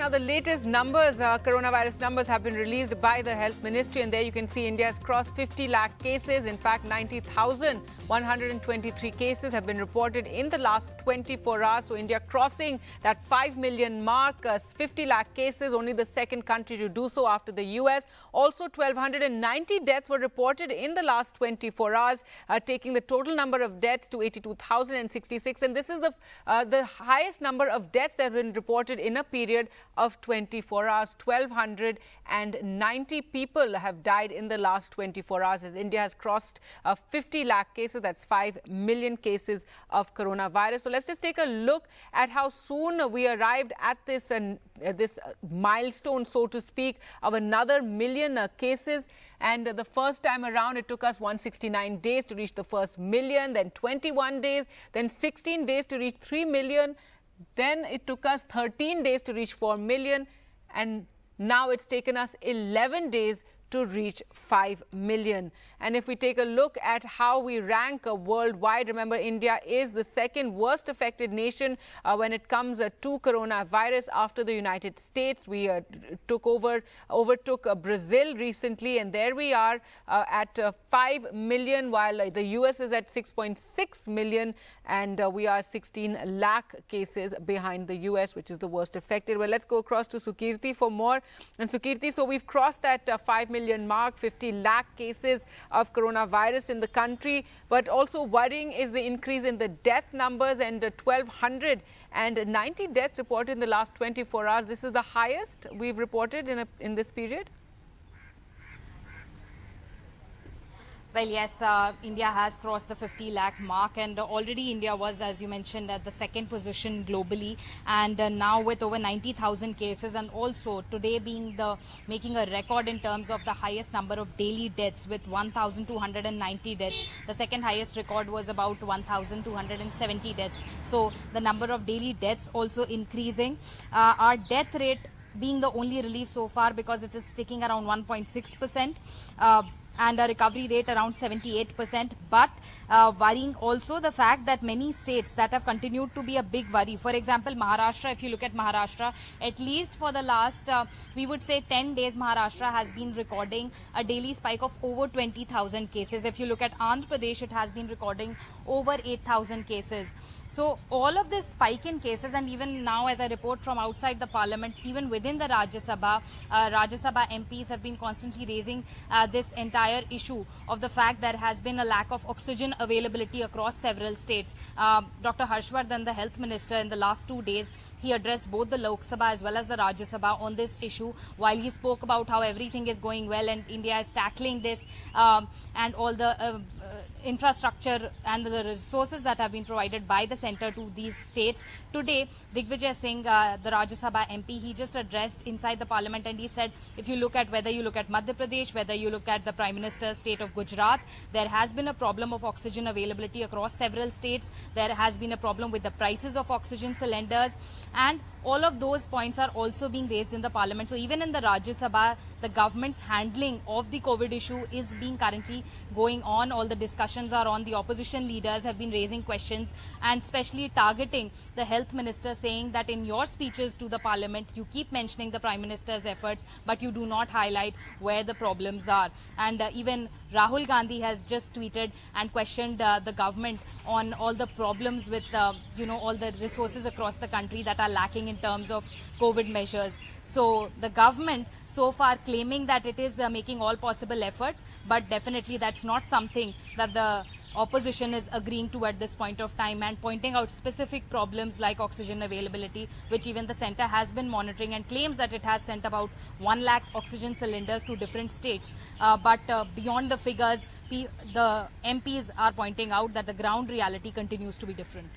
Now, the latest numbers, coronavirus numbers, have been released by the Health Ministry, and there you can see India has crossed 50 lakh cases. In fact, 90,123 cases have been reported in the last 24 hours. So, India crossing that 5 million mark, 50 lakh cases, only the second country to do so after the US. Also, 1,290 deaths were reported in the last 24 hours, taking the total number of deaths to 82,066. And this is the highest number of deaths that have been reported in a period of 24 hours. 1,290 people have died in the last 24 hours as India has crossed 50 lakh cases. That's 5 million cases of coronavirus. So let's just take a look at how soon we arrived at this milestone, so to speak, of another million cases. And the first time around, it took us 169 days to reach the first million, then 21 days, then 16 days to reach 3 million. Then it took us 13 days to reach 4 million, and now it's taken us 11 days to reach 5 million. And if we take a look at how we rank worldwide, remember India is the second worst affected nation when it comes to coronavirus after the United States. We overtook Brazil recently, and there we are at 5 million, while the US is at 6.6 million, and we are 16 lakh cases behind the US, which is the worst affected. Well, let's go across to Sukirti for more. And Sukirti, so we've crossed that 5 million mark, 50 lakh cases of coronavirus in the country, but also worrying is the increase in the death numbers, and 1,290 deaths reported in the last 24 hours. This is the highest we've reported in this period. Well, yes, India has crossed the 50 lakh mark, and already India was, as you mentioned, at the second position globally, and now with over 90,000 cases, and also today being making a record in terms of the highest number of daily deaths with 1,290 deaths. The second highest record was about 1,270 deaths. So the number of daily deaths also increasing. Our death rate being the only relief so far, because it is sticking around 1.6%. And a recovery rate around 78%, but worrying also the fact that many states that have continued to be a big worry. For example, Maharashtra, if you look at Maharashtra, at least for the last, we would say 10 days, Maharashtra has been recording a daily spike of over 20,000 cases. If you look at Andhra Pradesh, it has been recording over 8,000 cases. So all of this spike in cases, and even now as I report from outside the parliament, even within the Rajya Sabha MPs have been constantly raising this entire issue of the fact there has been a lack of oxygen availability across several states. Dr. Harshvardhan, the health minister, in the last 2 days, he addressed both the Lok Sabha as well as the Rajya Sabha on this issue, while he spoke about how everything is going well and India is tackling this and all the infrastructure and the resources that have been provided by the center to these states. Today, Digvijay Singh, the Rajya Sabha MP, he just addressed inside the parliament, and he said, if you look at whether you look at Madhya Pradesh, whether you look at the Prime Minister's state of Gujarat, there has been a problem of oxygen availability across several states. There has been a problem with the prices of oxygen cylinders, and all of those points are also being raised in the parliament. So even in the Rajya Sabha, the government's handling of the COVID issue is being currently going on. All the discussions are on. The opposition leaders have been raising questions and especially targeting the health minister, saying that in your speeches to the parliament, you keep mentioning the Prime Minister's efforts, but you do not highlight where the problems are. And even Rahul Gandhi has just tweeted and questioned the government on all the problems with, all the resources across the country that are lacking in terms of COVID measures. So the government so far claiming that it is making all possible efforts, but definitely that's not something that the opposition is agreeing to at this point of time, and pointing out specific problems like oxygen availability, which even the center has been monitoring and claims that it has sent about 1 lakh oxygen cylinders to different states. But beyond the figures, the MPs are pointing out that the ground reality continues to be different.